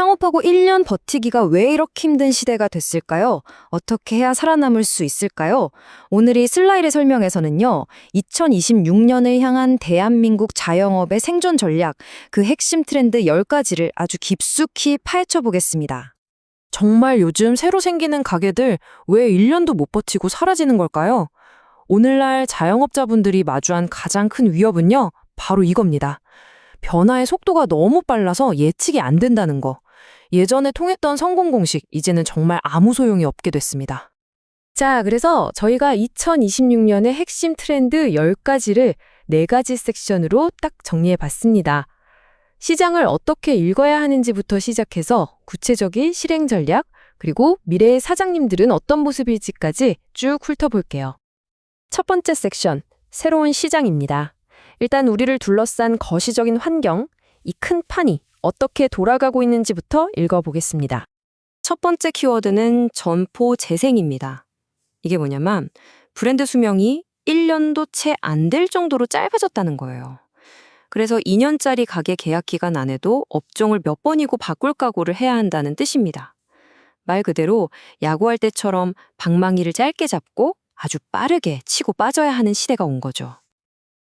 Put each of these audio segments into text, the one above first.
창업하고 1년 버티기가 왜 이렇게 힘든 시대가 됐을까요? 어떻게 해야 살아남을 수 있을까요? 오늘 이 슬라이드 설명에서는요, 2026년을 향한 대한민국 자영업의 생존 전략, 그 핵심 트렌드 10가지를 아주 깊숙이 파헤쳐 보겠습니다. 정말 요즘 새로 생기는 가게들 왜 1년도 못 버티고 사라지는 걸까요? 오늘날 자영업자분들이 마주한 가장 큰 위협은요, 바로 이겁니다. 변화의 속도가 너무 빨라서 예측이 안 된다는 거. 예전에 통했던 성공 공식, 이제는 정말 아무 소용이 없게 됐습니다. 자, 그래서 저희가 2026년의 핵심 트렌드 10가지를 4가지 섹션으로 딱 정리해 봤습니다. 시장을 어떻게 읽어야 하는지부터 시작해서 구체적인 실행 전략, 그리고 미래의 사장님들은 어떤 모습일지까지 쭉 훑어볼게요. 첫 번째 섹션, 새로운 시장입니다. 일단 우리를 둘러싼 거시적인 환경, 이 큰 판이 어떻게 돌아가고 있는지부터 읽어보겠습니다. 첫 번째 키워드는 점포 재생입니다. 이게 뭐냐면 브랜드 수명이 1년도 채 안 될 정도로 짧아졌다는 거예요. 그래서 2년짜리 가게 계약 기간 안에도 업종을 몇 번이고 바꿀 각오를 해야 한다는 뜻입니다. 말 그대로 야구할 때처럼 방망이를 짧게 잡고 아주 빠르게 치고 빠져야 하는 시대가 온 거죠.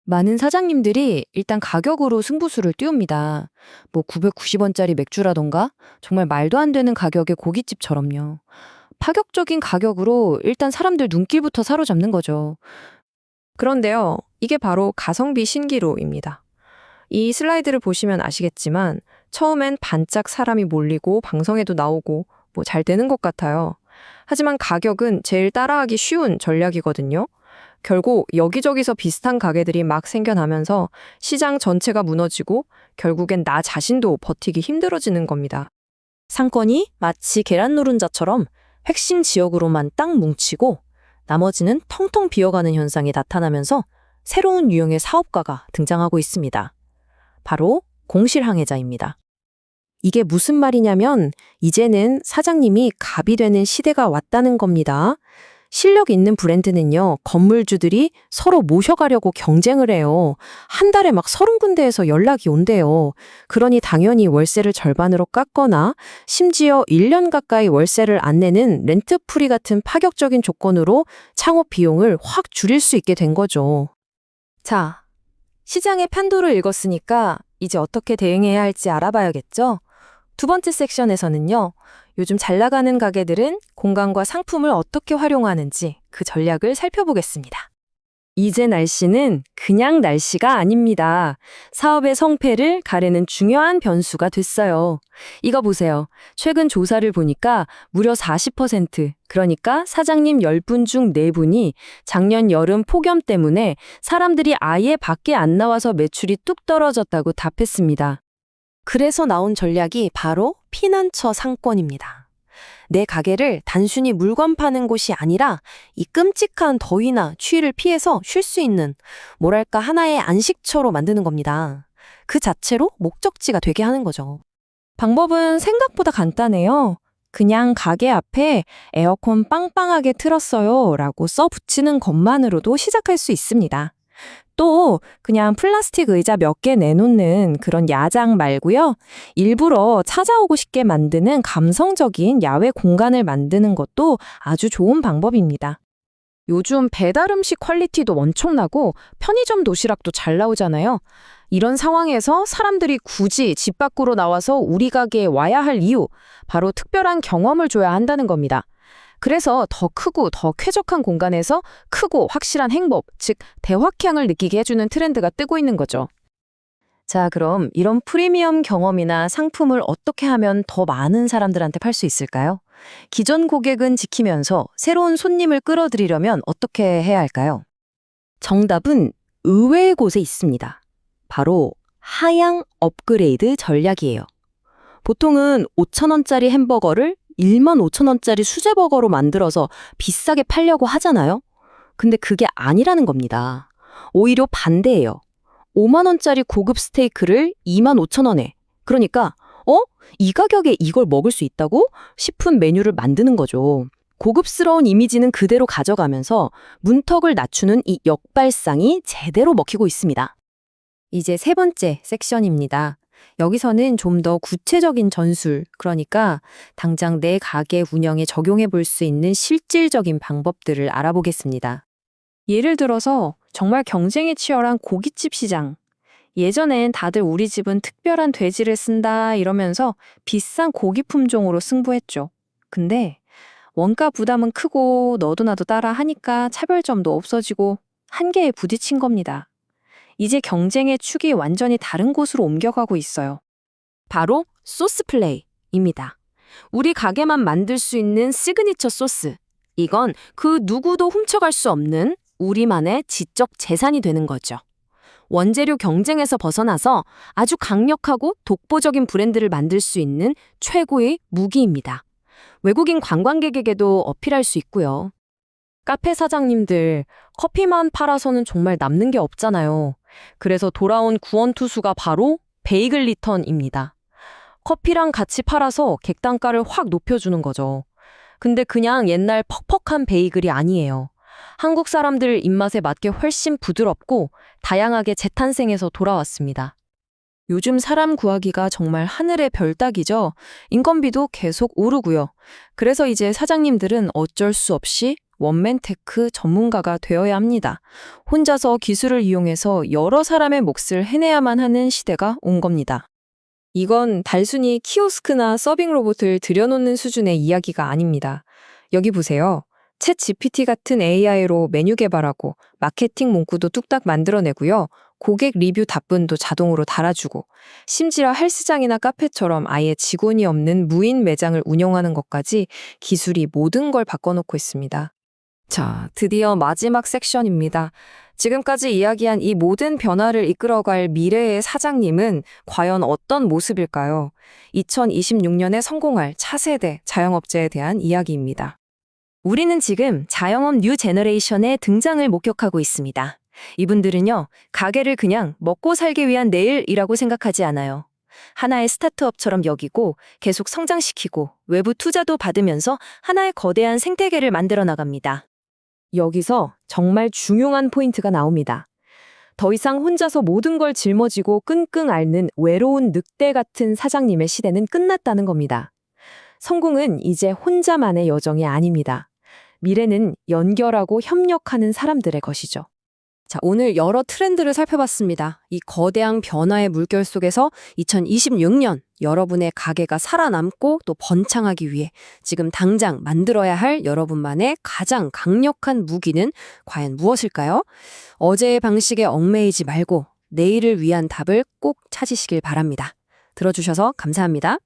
많은 사장님들이 일단 가격으로 승부수를 띄웁니다. 뭐 990원짜리 맥주라던가 정말 말도 안 되는 가격의 고깃집처럼요. 파격적인 가격으로 일단 사람들 눈길부터 사로잡는 거죠. 그런데요, 이게 바로 가성비 신기루입니다. 이 슬라이드를 보시면 아시겠지만 처음엔 반짝 사람이 몰리고 방송에도 나오고 뭐 잘 되는 것 같아요. 하지만 가격은 제일 따라하기 쉬운 전략이거든요. 결국 여기저기서 비슷한 가게들이 막 생겨나면서 시장 전체가 무너지고 결국엔 나 자신도 버티기 힘들어지는 겁니다. 상권이 마치 계란 노른자처럼 핵심 지역으로만 딱 뭉치고 나머지는 텅텅 비어가는 현상이 나타나면서 새로운 유형의 사업가가 등장하고 있습니다. 바로 공실항해자입니다. 이게 무슨 말이냐면 이제는 사장님이 갑이 되는 시대가 왔다는 겁니다. 실력 있는 브랜드는요, 건물주들이 서로 모셔가려고 경쟁을 해요. 한 달에 막 30군데에서 연락이 온대요. 그러니 당연히 월세를 절반으로 깎거나 심지어 1년 가까이 월세를 안 내는 렌트프리 같은 파격적인 조건으로 창업 비용을 확 줄일 수 있게 된 거죠. 자, 시장의 판도를 읽었으니까 이제 어떻게 대응해야 할지 알아봐야겠죠? 두 번째 섹션에서는요, 요즘 잘 나가는 가게들은 공간과 상품을 어떻게 활용하는지 그 전략을 살펴보겠습니다. 이제 날씨는 그냥 날씨가 아닙니다. 사업의 성패를 가르는 중요한 변수가 됐어요. 이거 보세요. 최근 조사를 보니까 무려 40%, 그러니까 사장님 10분 중 4분이 작년 여름 폭염 때문에 사람들이 아예 밖에 안 나와서 매출이 뚝 떨어졌다고 답했습니다. 그래서 나온 전략이 바로 피난처 상권입니다. 내 가게를 단순히 물건 파는 곳이 아니라 이 끔찍한 더위나 추위를 피해서 쉴 수 있는 뭐랄까 하나의 안식처로 만드는 겁니다. 그 자체로 목적지가 되게 하는 거죠. 방법은 생각보다 간단해요. 그냥 가게 앞에 에어컨 빵빵하게 틀었어요 라고 써 붙이는 것만으로도 시작할 수 있습니다. 또 그냥 플라스틱 의자 몇 개 내놓는 그런 야장 말고요. 일부러 찾아오고 싶게 만드는 감성적인 야외 공간을 만드는 것도 아주 좋은 방법입니다. 요즘 배달 음식 퀄리티도 엄청나고 편의점 도시락도 잘 나오잖아요. 이런 상황에서 사람들이 굳이 집 밖으로 나와서 우리 가게에 와야 할 이유, 바로 특별한 경험을 줘야 한다는 겁니다. 그래서 더 크고 더 쾌적한 공간에서 크고 확실한 행복, 즉 대확향을 느끼게 해주는 트렌드가 뜨고 있는 거죠. 자, 그럼 이런 프리미엄 경험이나 상품을 어떻게 하면 더 많은 사람들한테 팔 수 있을까요? 기존 고객은 지키면서 새로운 손님을 끌어들이려면 어떻게 해야 할까요? 정답은 의외의 곳에 있습니다. 바로 하향 업그레이드 전략이에요. 보통은 5,000원짜리 햄버거를 15,000원짜리 수제버거로 만들어서 비싸게 팔려고 하잖아요. 근데 그게 아니라는 겁니다. 오히려 반대예요. 5만원짜리 고급 스테이크를 25,000원에. 그러니까 이 가격에 이걸 먹을 수 있다고? 싶은 메뉴를 만드는 거죠. 고급스러운 이미지는 그대로 가져가면서 문턱을 낮추는 이 역발상이 제대로 먹히고 있습니다. 이제 세 번째 섹션입니다. 여기서는 좀 더 구체적인 전술, 그러니까 당장 내 가게 운영에 적용해 볼 수 있는 실질적인 방법들을 알아보겠습니다. 예를 들어서 정말 경쟁이 치열한 고깃집 시장. 예전엔 다들 우리 집은 특별한 돼지를 쓴다 이러면서 비싼 고기 품종으로 승부했죠. 근데 원가 부담은 크고 너도 나도 따라 하니까 차별점도 없어지고 한계에 부딪힌 겁니다. 이제 경쟁의 축이 완전히 다른 곳으로 옮겨가고 있어요. 바로 소스 플레이입니다. 우리 가게만 만들 수 있는 시그니처 소스. 이건 그 누구도 훔쳐갈 수 없는 우리만의 지적 재산이 되는 거죠. 원재료 경쟁에서 벗어나서 아주 강력하고 독보적인 브랜드를 만들 수 있는 최고의 무기입니다. 외국인 관광객에게도 어필할 수 있고요. 카페 사장님들, 커피만 팔아서는 정말 남는 게 없잖아요. 그래서 돌아온 구원투수가 바로 베이글 리턴입니다. 커피랑 같이 팔아서 객단가를 확 높여주는 거죠. 근데 그냥 옛날 퍽퍽한 베이글이 아니에요. 한국 사람들 입맛에 맞게 훨씬 부드럽고 다양하게 재탄생해서 돌아왔습니다. 요즘 사람 구하기가 정말 하늘의 별 따기죠. 인건비도 계속 오르고요. 그래서 이제 사장님들은 어쩔 수 없이 원맨테크 전문가가 되어야 합니다. 혼자서 기술을 이용해서 여러 사람의 몫을 해내야만 하는 시대가 온 겁니다. 이건 단순히 키오스크나 서빙 로봇을 들여놓는 수준의 이야기가 아닙니다. 여기 보세요. 챗 GPT 같은 AI로 메뉴 개발하고 마케팅 문구도 뚝딱 만들어내고요. 고객 리뷰 답변도 자동으로 달아주고 심지어 헬스장이나 카페처럼 아예 직원이 없는 무인 매장을 운영하는 것까지 기술이 모든 걸 바꿔놓고 있습니다. 자, 드디어 마지막 섹션입니다. 지금까지 이야기한 이 모든 변화를 이끌어갈 미래의 사장님은 과연 어떤 모습일까요? 2026년에 성공할 차세대 자영업자에 대한 이야기입니다. 우리는 지금 자영업 뉴 제너레이션의 등장을 목격하고 있습니다. 이분들은요, 가게를 그냥 먹고 살기 위한 내일이라고 생각하지 않아요. 하나의 스타트업처럼 여기고 계속 성장시키고 외부 투자도 받으면서 하나의 거대한 생태계를 만들어 나갑니다. 여기서 정말 중요한 포인트가 나옵니다. 더 이상 혼자서 모든 걸 짊어지고 끙끙 앓는 외로운 늑대 같은 사장님의 시대는 끝났다는 겁니다. 성공은 이제 혼자만의 여정이 아닙니다. 미래는 연결하고 협력하는 사람들의 것이죠. 자, 오늘 여러 트렌드를 살펴봤습니다. 이 거대한 변화의 물결 속에서 2026년 여러분의 가게가 살아남고 또 번창하기 위해 지금 당장 만들어야 할 여러분만의 가장 강력한 무기는 과연 무엇일까요? 어제의 방식에 얽매이지 말고 내일을 위한 답을 꼭 찾으시길 바랍니다. 들어주셔서 감사합니다.